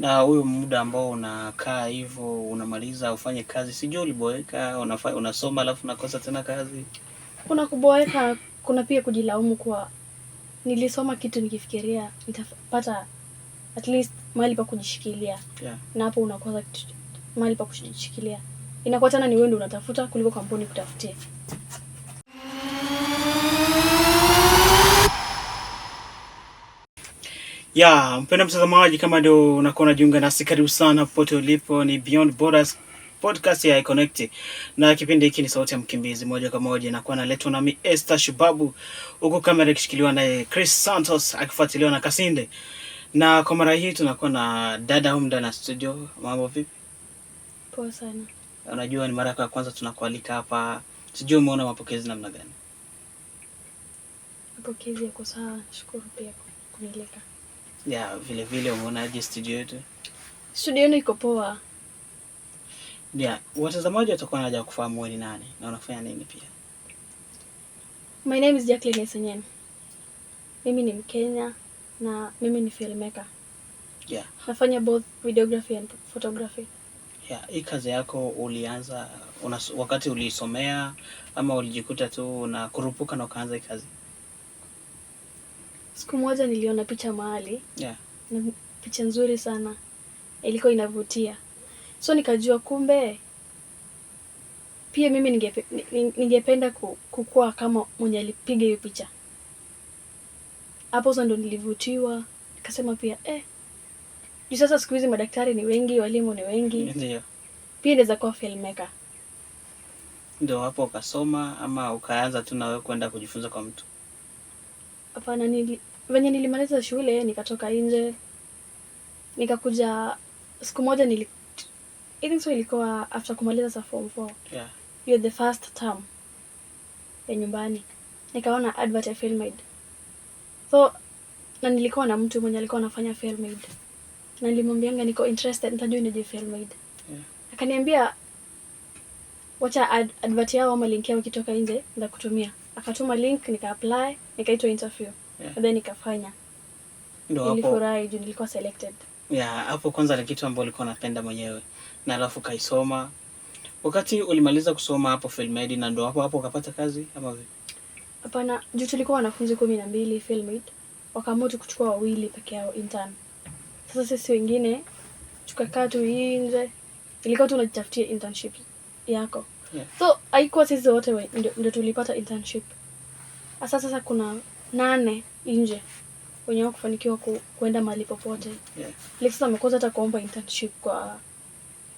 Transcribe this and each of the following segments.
Na huyo muda ambao unakaa hivyo unamaliza ufanye kazi, sijui uliboeka, unasoma alafu unakosa tena kazi? Kuna kuboeka, kuna pia kujilaumu kwa nilisoma kitu nikifikiria nitapata at least mahali pa kujishikilia. Yeah. Na hapo unakosa mahali pa kujishikilia. Inakuwa tena ni wewe ndio unatafuta kuliko kampuni kutafutia. Ya, mpenda mtazamaji, kama ndio unakuwa unajiunga nasi, karibu sana popote ulipo. Ni Beyond Borders podcast ya iConnect. Na kipindi hiki ni sauti ya mkimbizi moja kwa moja, na kwa naletwa nami Esther Shubabu, huko kamera ikishikiliwa na Chris Santos akifuatiliwa na Kasinde. Na kwa mara hii tunakuwa na dada humu ndani ya studio. Mambo vipi? Poa sana. Unajua ni mara ya kwanza tunakualika hapa. Sijui umeona mapokezi namna gani? Mapokezi yako sawa, nashukuru pia kunileka. Ya, vile vile umeonaje studio yetu? Studio yetu iko poa. Ya, watazamaji watakuwa wanaja kufahamu wewe ni nani na unafanya nini pia. My name is Jacqueline Esenyen. Mimi ni Mkenya na mimi ni filmmaker. Yeah. Nafanya both videography and photography. Yeah, hii kazi yako ulianza wakati ulisomea ama ulijikuta tu na kurupuka na ukaanza hii kazi? Siku moja niliona picha mahali. Yeah. Na picha nzuri sana. Ilikuwa inavutia. So nikajua kumbe pia mimi ningependa kukua kama mwenye alipiga hiyo picha. Hapo sasa ndo nilivutiwa, nikasema pia sasa siku hizi madaktari ni wengi, walimu ni wengi. Ndio. Pia naweza kuwa filmmaker. Ndio hapo ukasoma ama ukaanza tu na wewe kwenda kujifunza kwa mtu? Hapana, venye nilimaliza shule nikatoka nje. Nikakuja siku moja I think so ilikuwa after kumaliza sa form 4. Yeah. You're the first term ya nyumbani. Nikaona advert ya Filmade. So na nilikuwa na mtu mwenye alikuwa anafanya Filmade. Na nilimwambianga niko interested nitajua nije Filmade. Yeah. Akaniambia wacha advert yao ama link yao ikitoka nje nitakutumia. Akatuma link, nika apply, nikaitwa interview. Yeah. And then nikafanya. Ndio hapo. Nilifurahi juu nilikuwa selected. Yeah, hapo kwanza ni kitu ambacho ulikuwa unapenda mwenyewe. Na alafu kaisoma. Wakati ulimaliza kusoma hapo Filmade na ndio hapo ukapata kazi ama vipi? Hapana, juu tulikuwa wanafunzi 12 Filmade. Wakaamua kuchukua 2 peke yao intern. Sasa sisi wengine tukakaa tu nje. Ilikuwa tunajitafutia internship yako. Yeah. So haikuwa sisi wote ndio tulipata internship. Sasa kuna 8 nje wenye wao kufanikiwa kuenda mahali popote. Yeah. Like sasa wamekosa hata kuomba internship kwa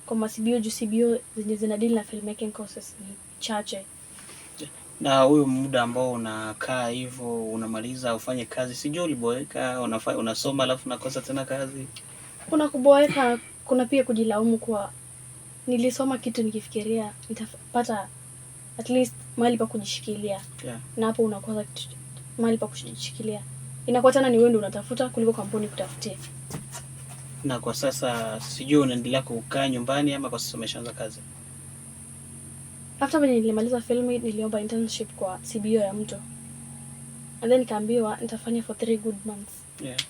CBO juu CBO zenye zinadili na filmmaking courses ni chache. Na huyo muda ambao unakaa hivyo unamaliza ufanye kazi, sijui uliboeka, unasoma alafu unakosa tena kazi? Kuna kuboeka, kuna pia kujilaumu kwa nilisoma kitu nikifikiria nitapata at least mahali pa kujishikilia. Yeah. Na hapo unakosa mahali pa kujishikilia. Inakuwa tena ni wewe ndio unatafuta kuliko kampuni kutafutia. Na kwa sasa sijui unaendelea kukaa nyumbani ama kwa sasa umeshaanza kazi? After when nilimaliza Filmade niliomba internship kwa CBO ya mtu. And then nikaambiwa nitafanya for 3 good months. Yeah.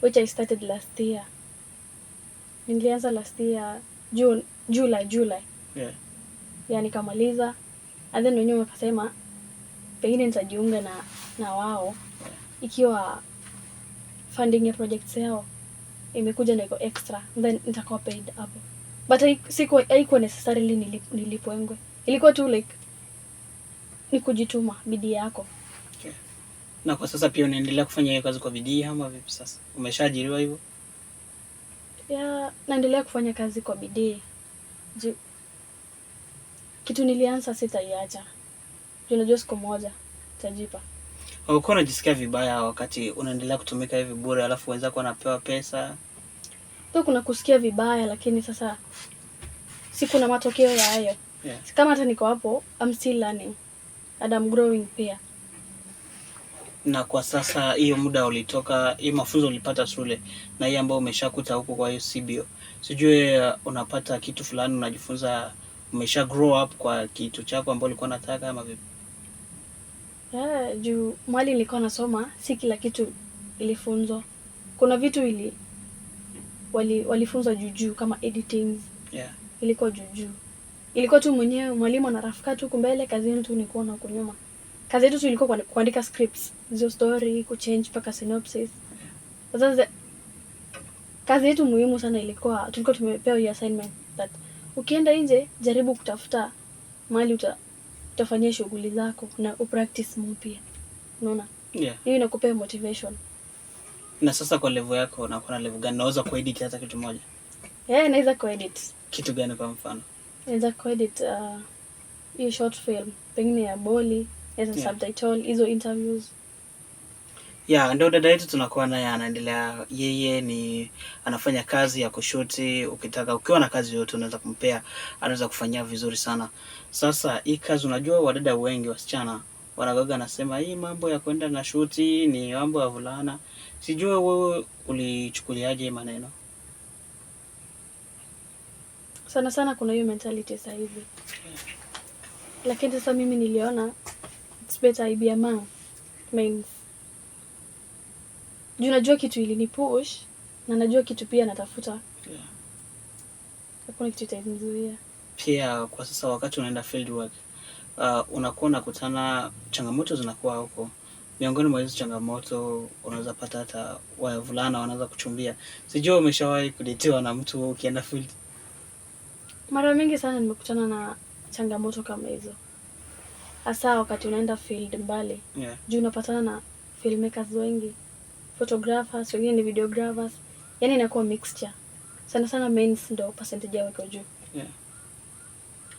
Which I started last year. Nilianza last year July. Yeah. Ya nikamaliza. And then wenyewe wakasema pengine nitajiunga na wao. Yeah. Ikiwa funding ya projects yao imekuja na iko extra, then nitakuwa paid hapo. But haikuwa necessarily nilipwengwe. Ilikuwa tu like ni kujituma, bidii yako. Okay. Na kwa sasa pia unaendelea kufanya hiyo kazi kwa bidii ama vipi sasa? Umeshaajiriwa hivyo? Yeah, naendelea kufanya kazi kwa bidii. Kitu nilianza sitaiacha. Unajua siku moja tajipa. Haukuwa unajisikia vibaya wakati unaendelea kutumika hivi bure alafu wenzako wanapewa pesa? Tu kuna kusikia vibaya lakini sasa si kuna matokeo ya hayo. Yeah. Kama hata niko hapo, I'm still learning and I'm growing pia. Na kwa sasa hiyo muda ulitoka, hiyo mafunzo ulipata shule na hiyo ambayo umeshakuta huko kwa hiyo CBO, sijui unapata kitu fulani unajifunza, umesha grow up kwa kitu chako ambacho ulikuwa unataka ama vipi? Yeah, juu mahali nilikuwa nasoma si kila kitu ilifunzwa. Kuna vitu walifunzwa juu kama editing. Yeah. Ilikuwa juu. Ilikuwa tu mwenyewe mwalimu anarafika tu kumbele, kazi yetu tu ni kuona huko nyuma. Kazi yetu tu ilikuwa kuandika scripts, hizo story, kuchange mpaka synopsis. Sasa kazi yetu muhimu sana tulikuwa tumepewa hiyo assignment that ukienda nje jaribu kutafuta mahali utafanyia shughuli zako na upractice mpya. Unaona? Yeah. Hiyo inakupea motivation. Na sasa kwa level yako unakuwa na level gani? Naweza kuedit hata kitu moja? Naweza kuedit. Kitu gani kwa mfano? Naweza kuedit hiyo short film, pengine ya Boli, subtitle, hizo interviews. Ndio dada yetu tunakuwa naye anaendelea, yeye ni anafanya kazi ya kushuti. Ukiwa na kazi yote unaweza kumpea, anaweza kufanyia vizuri sana. Sasa hii kazi, unajua wadada wengi wasichana wanagoga nasema hii mambo ya kwenda na shuti ni mambo ya vulana. Sijui wewe ulichukuliaje maneno? Sana kuna hiyo mentality sasa hivi. Lakini sasa mimi niliona it's better I be a man. Means najua kitu ili ni push na najua kitu pia natafuta. Hakuna kitu itanizuia. Pia kwa sasa wakati unaenda field work, unakuwa unakutana changamoto zinakuwa huko. Miongoni mwa hizo changamoto unaweza pata hata wavulana wanaanza kuchumbia. Sijui umeshawahi kudetiwa na mtu ukienda field? Mara mingi sana nimekutana na changamoto kama hizo. Hasa wakati unaenda field mbali. Yeah. Juu unapatana na filmmakers wengi, photographers, wengine ni videographers. Yaani inakuwa mixture. Sana mains ndo percentage yao iko juu. Yeah.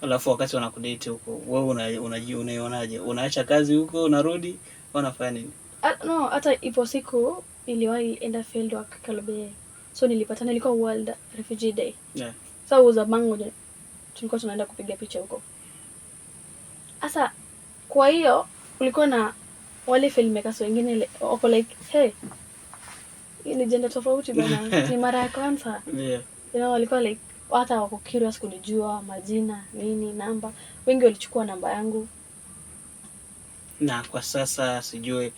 Alafu wakati wanakudate huko, wewe unaionaje? Unaacha kazi huko, unarudi, unafanya nini? No, hata ipo siku niliwahi enda field work Kalobeyei. So ilikuwa World Refugee Day. Yeah. So uza mango tulikuwa tunaenda kupiga picha huko. Sasa kwa hiyo kulikuwa na wale filmmakers wengine wako like, hey, hii ni gender tofauti bwana. Ni mara ya kwanza. Yeah. Walikuwa like hata wako curious kunijua majina, nini, namba. Wengi walichukua namba yangu. Na kwa sasa sijui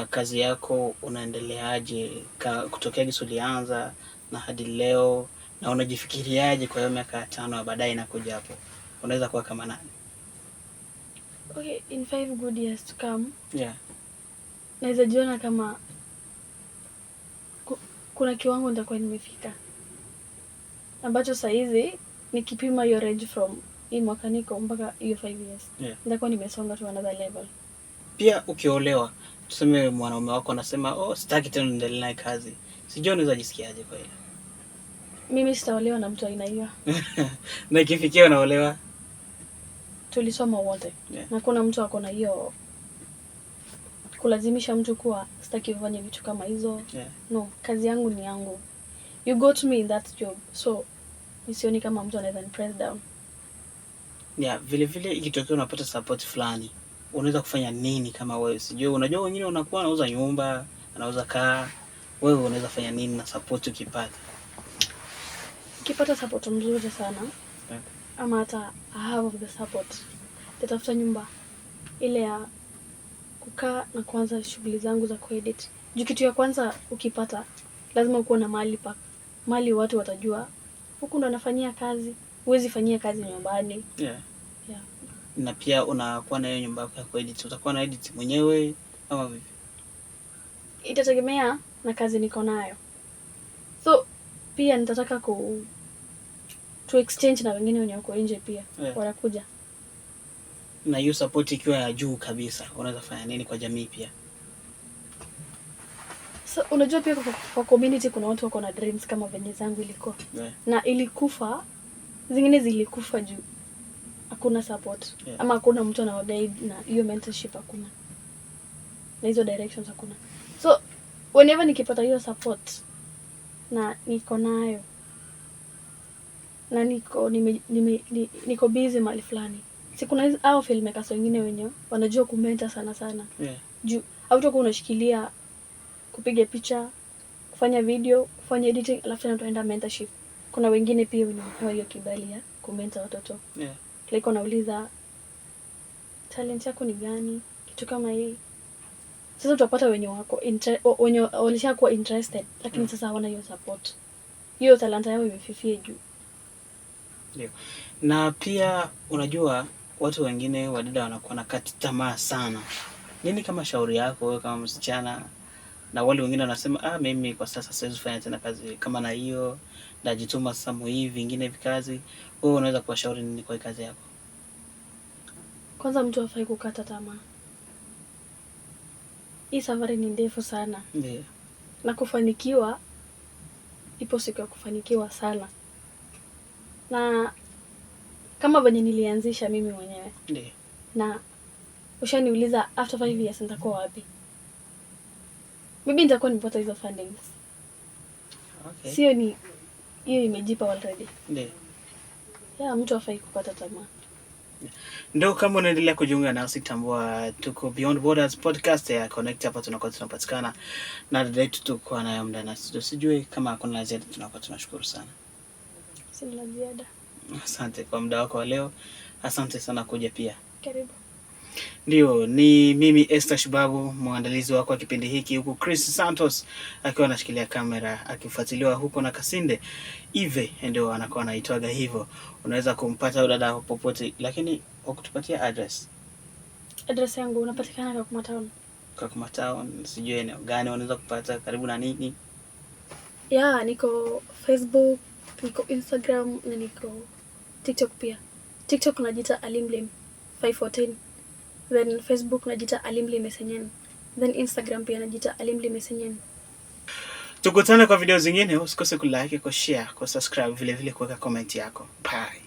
kazi yako unaendeleaje kutokea gisu ulianza na hadi leo, na unajifikiriaje kwa hiyo miaka 5 baadaye inakuja hapo? Unaweza kuwa kama nani? Okay, in 5 good years to come. Yeah. Naweza jiona kama kuna kiwango nitakuwa nimefika. Ambacho saa hizi nikipima hiyo range from hii mwaka niko mpaka hiyo 5 years. Yeah. Nitakuwa nimesonga to another level. Pia ukiolewa, tuseme mwanaume wako anasema, sitaki tena niendelee naye kazi. Sijui unaweza jisikiaje kwa hilo? Mimi sitaolewa na mtu aina hiyo. Na ikifikia unaolewa? Tulisoma wote. Yeah. Na kuna mtu ako na hiyo kulazimisha mtu kuwa sitaki ufanye vitu kama hizo. Yeah. No, kazi yangu ni yangu. You got me in that job. So, nisioni kama mtu anaweza press down. Yeah, vile ikitokea unapata support fulani, unaweza kufanya nini kama wewe? Sijui, unajua wengine unakuwa anauza nyumba, anauza kaa. Wewe unaweza fanya nini na support ukipata? Ukipata support mzuri sana. Yeah. Ama hata half of the support. Nitafuta nyumba ile ya kukaa na kuanza shughuli zangu za kuedit. Juu kitu ya kwanza ukipata lazima ukuwe na mahali watu watajua huku ndo anafanyia kazi. Huwezi fanyia kazi nyumbani. Yeah. Yeah. Na pia unakuwa na hiyo nyumba yako ya kuedit. Utakuwa na edit mwenyewe ama vipi? Itategemea na kazi niko nayo. So pia nitataka to exchange na wengine wenye wako nje pia. Yeah. Wanakuja. Na hiyo support ikiwa ya juu kabisa, unaweza fanya nini kwa jamii pia? So unajua pia kwa community kuna watu wako na dreams kama venye zangu ilikuwa. Yeah. Na ilikufa, zingine zilikufa juu hakuna support. Yeah. Ama hakuna mtu anawaguide na hiyo mentorship hakuna. Na hizo directions hakuna. So whenever nikipata hiyo support na niko nayo na niko busy mahali fulani, si kuna hao filmmakers wengine wenye wanajua kumenta sana. Yeah. Juu hautakuwa unashikilia kupiga picha, kufanya video, kufanya editing, alafu tena tunaenda mentorship. Kuna wengine pia wanapewa hiyo kibali ya kumenta watoto. Yeah. Like wanauliza talent yako ni gani? Kitu kama hii. Sasa utapata wenye wako wenye walishakuwa interested, lakini sasa hawana hiyo support. hiyo talanta yao imefifia juu. Ndio. Na pia unajua watu wengine wadada wanakuwa na kati tamaa sana. Nini kama shauri yako wewe kama msichana, na wale wengine wanasema mimi kwa sasa siwezi kufanya tena kazi kama na hiyo, najituma sasa hivi vingine vikazi. Wewe unaweza kuwashauri nini kwa kazi yako? Kwanza mtu hafai kukata tamaa. Hii safari ni ndefu sana. Ndio. Na kufanikiwa, ipo siku ya kufanikiwa sana. Na kama venye nilianzisha mimi mwenyewe. Ndio. Na ushaniuliza after 5 years nitakuwa wapi? Maybe nitakuwa nimepata hizo fundings. Okay. Sio ni hiyo imejipa already. Ndio. Mtu hafai kukata tamaa. Ndio, kama unaendelea kujiunga nasi, tambua tuko Beyond Borders podcast ya Connect. Hapa tunakuwa tunapatikana na dada yetu tuko nayo muda na sijui kama hakuna la ziada. Tunakuwa tunashukuru sana. Sina la ziada. Asante kwa muda wako wa leo. Asante sana kuja pia. Karibu. Ndio, ni mimi Esther Shubabu, mwandalizi wako wa kipindi hiki, huku Chris Santos akiwa anashikilia kamera akifuatiliwa huko na Kasinde. Eve ndio anakuwa anaitwaga hivyo. Unaweza kumpata dada popote, lakini ukutupatia address. Address yangu unapatikana Kakuma Town. Kakuma Town, sijui eneo gani unaweza kupata, karibu na nini? Niko Facebook, niko Instagram na niko TikTok pia. TikTok najiita Alimblem 514. Then Facebook najiita Alimblem Mesenyen. Then Instagram pia najiita Alimblem Mesenyen. Tukutane kwa video zingine, usikose kulike, kushare, kusubscribe, vile vile kuweka comment yako. Bye.